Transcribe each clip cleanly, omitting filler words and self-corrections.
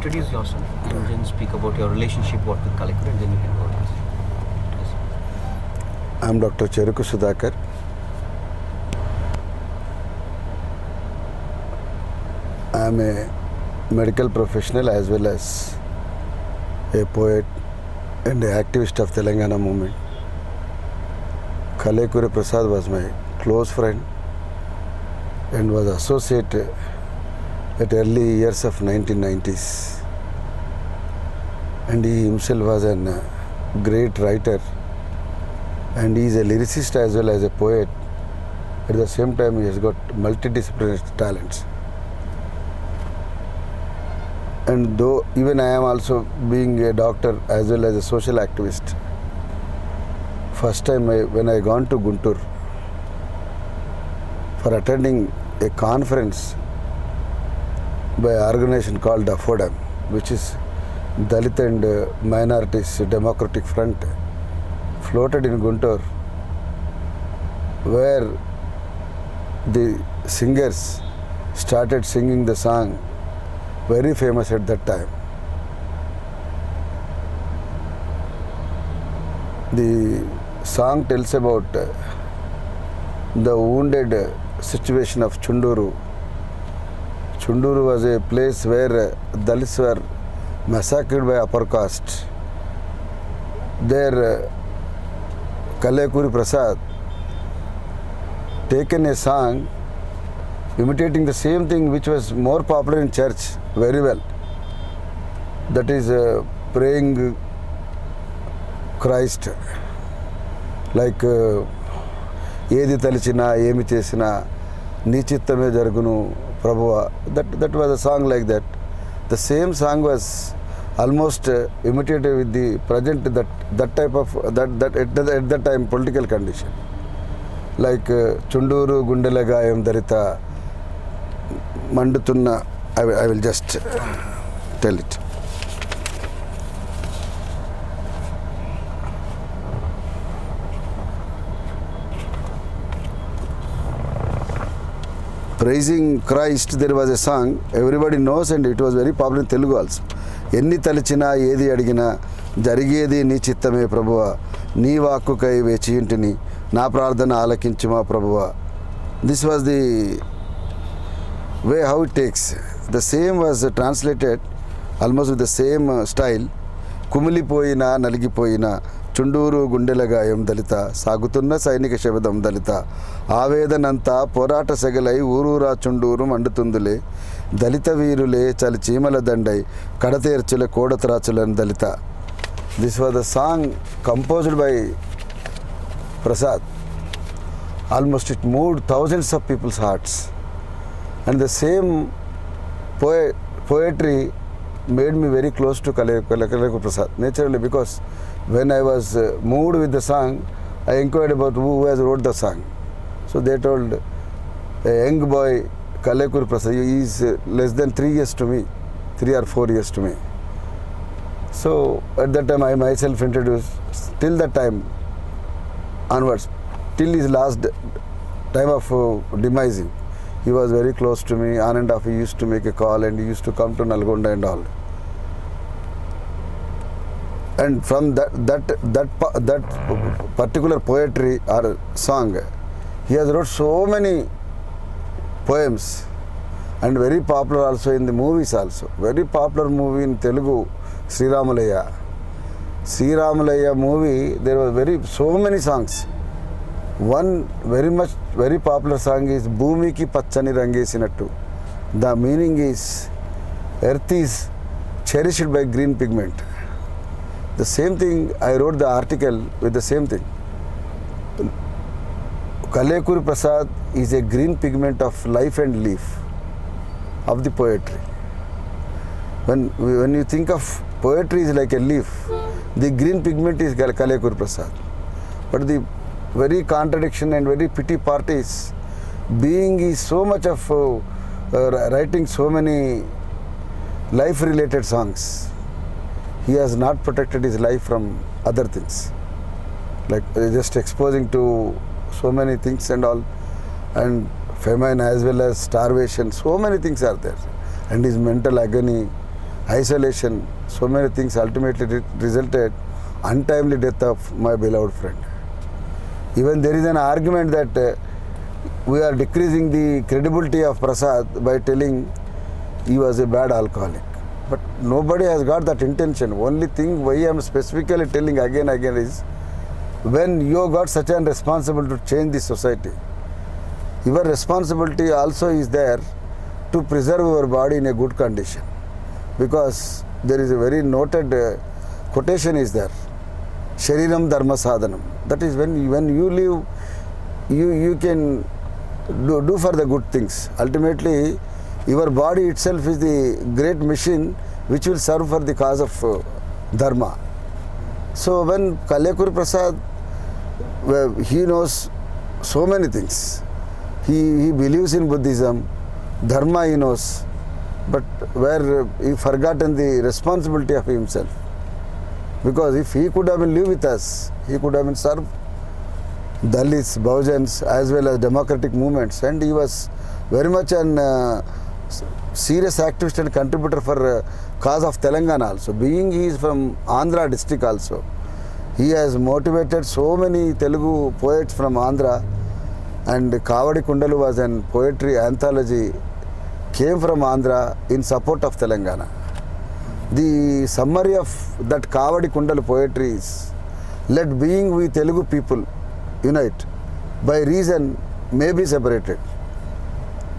introduce yourself and then speak about your relationship with Kaleikuri, and then you can go on. Yes. I'm Dr. Cheruku Sudhakar. I'm a medical professional as well as a poet and an activist of Telangana movement. Kaleikuri Prasad was my close friend and was associate at early years of 1990s. And he himself was a great writer, and he is a lyricist as well as a poet. At the same time, he has got multidisciplinary talents. And though even I am also being a doctor as well as a social activist, first time when I gone to Guntur for attending a conference by an organization called AFODAM, which is Dalit and Minorities Democratic Front, floated in Guntur, where the singers started singing the song, very famous at that time. The song tells about the wounded situation of Chunduru. Chunduru was a place where Dalits were massacred by upper caste. There, Kaleikuri Prasad taken a song imitating the same thing which was more popular in church very well. That is praying Christ, like Edi Talichina, Emi Chesina, Ni Chittame Jargunu, Prabhuva. That was a song like that. The same song was almost imitated with the present that type of that at that time political condition, like Chunduru Gundelagayam Darita Mandutunna. I will just tell it. Praising Christ, there was a song everybody knows, and it was very popular in Telugu also. Enni talichina edi adigina jarigedi ni chittame Prabhuva, nee vaakkukai vechi intini na prardhana alakinchuma Prabhuva. This was the way how it takes. The same was translated almost with the same style. Kumilipoyina naligipoyina Chunduru Gundelagayam Dalita, Sagutunna Sainika Shabadam Dalita, Avedananta, Porata Sagalai, Urura Chunduru Mandutundule, Dalita Virule, Chalichimala Dandai, Kadater Chile Kodatrachulan Dalita. This was the song composed by Prasad. Almost it moved thousands of people's hearts. And the same poetry made me very close to Kaleikuri Prasad, naturally, because when I was moved with the song, I inquired about who has wrote the song. So they told a young boy, Kaleikuri Prasad, he is less than 3 years to me, 3 or 4 years to me. So at that time I myself introduced, till that time onwards, till his last time of demising, he was very close to me. On and off he used to make a call, and he used to come to Nalgonda and all. And from that particular poetry or song, he has wrote so many poems, and very popular also in the movies also. Very popular movie in Telugu, Sri Ramalaya. Sri Ramalaya movie, there were so many songs. One very popular song is Bhumi ki Pachani Rangesinattu. The meaning is earth is cherished by green pigment. The same thing, I wrote the article with the same thing. Kaleikuri Prasad is a green pigment of life and leaf of the poetry. When you think of poetry is like a leaf, the green pigment is Kaleikuri Prasad. But the very contradiction and very pity part is, being is so much of writing so many life-related songs, he has not protected his life from other things, like just exposing to so many things and all, and famine as well as starvation, so many things are there, and his mental agony, isolation, so many things ultimately resulted untimely death of my beloved friend. Even there is an argument that we are decreasing the credibility of Prasad by telling he was a bad alcoholic. But nobody has got that intention. Only thing why I am specifically telling again is, when you got such an responsibility to change the society, your responsibility also is there to preserve your body in a good condition. Because there is a very noted quotation is there, Shariram Dharma Sadhanam. That is when you live, you can do for the good things. Ultimately, your body itself is the great machine which will serve for the cause of Dharma. So when Kaleikuri Prasad, he knows so many things. He believes in Buddhism, Dharma he knows, but where he forgotten the responsibility of himself. Because if he could have been live with us, he could have been served Dalits, Bahujans as well as democratic movements, and he was very much an serious activist and contributor for cause of Telangana also. Being he is from Andhra district also, he has motivated so many Telugu poets from Andhra, and Kavadi Kundalu was an poetry anthology, came from Andhra in support of Telangana. The summary of that Kavadi Kundalu poetry is, let being we Telugu people unite, by reason may be separated.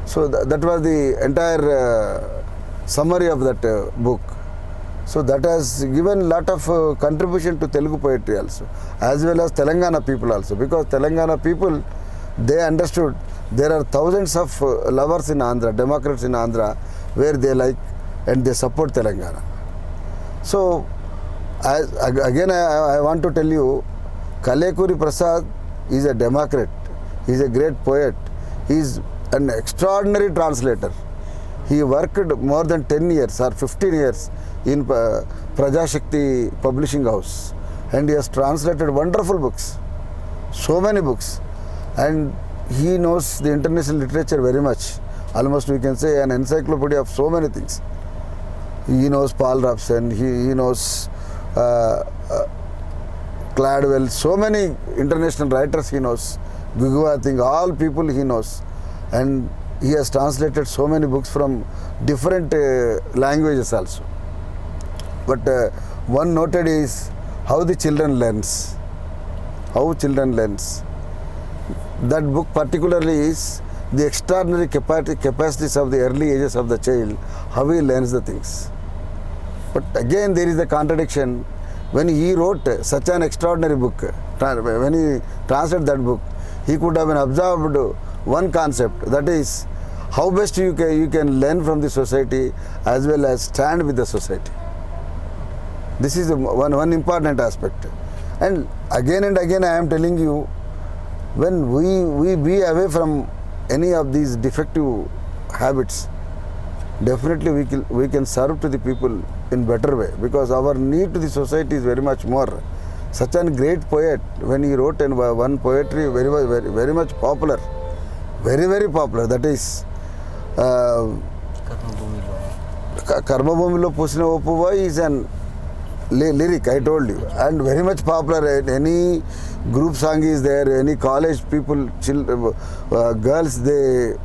So that was the entire summary of that book. So that has given lot of contribution to Telugu poetry also, as well as Telangana people also, because Telangana people, they understood there are thousands of lovers in Andhra, Democrats in Andhra, where they like and they support Telangana. So again I want to tell you, Kaleikuri Prasad is a Democrat, he is a great poet, he is an extraordinary translator. He worked more than 10 years or 15 years in Prajashakti Publishing House, and he has translated wonderful books, so many books, and he knows the international literature very much. Almost we can say an encyclopedia of so many things. He knows Paul Robson, he knows Cladwell, so many international writers he knows, Gugua, I think all people he knows, and he has translated so many books from different languages also. But one noted is how the children learns, how children learns. That book particularly is the extraordinary capacities of the early ages of the child, how he learns the things. But again there is a contradiction. When he wrote such an extraordinary book, when he translated that book, he could have been observed one concept, that is how best you can learn from the society as well as stand with the society. This is one important aspect. And again I am telling you, when we be away from any of these defective habits, definitely we can serve to the people in better way, because our need to the society is very much more. Such a great poet, when he wrote in one poetry very much popular, very popular, that is Karma Bhumilo Pusina Opuva is an lyric, I told you, and very much popular. Any group song is there, any college people, girls, they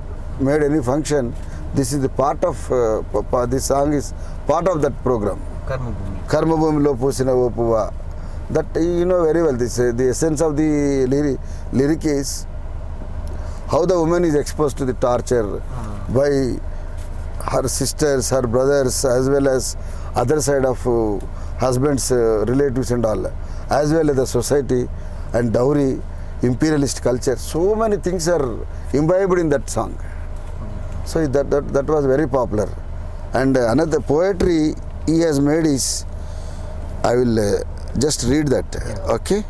made any function, this is the part of, this song is part of that program. Karma Bhumilo Pusina Opuva. That you know very well, this the essence of the lyric is how the woman is exposed to the torture by her sisters, her brothers, as well as other side of husband's relatives and all, as well as the society and dowry, imperialist culture. So many things are imbibed in that song. So that was very popular. And another poetry he has made is, I will just read that, okay?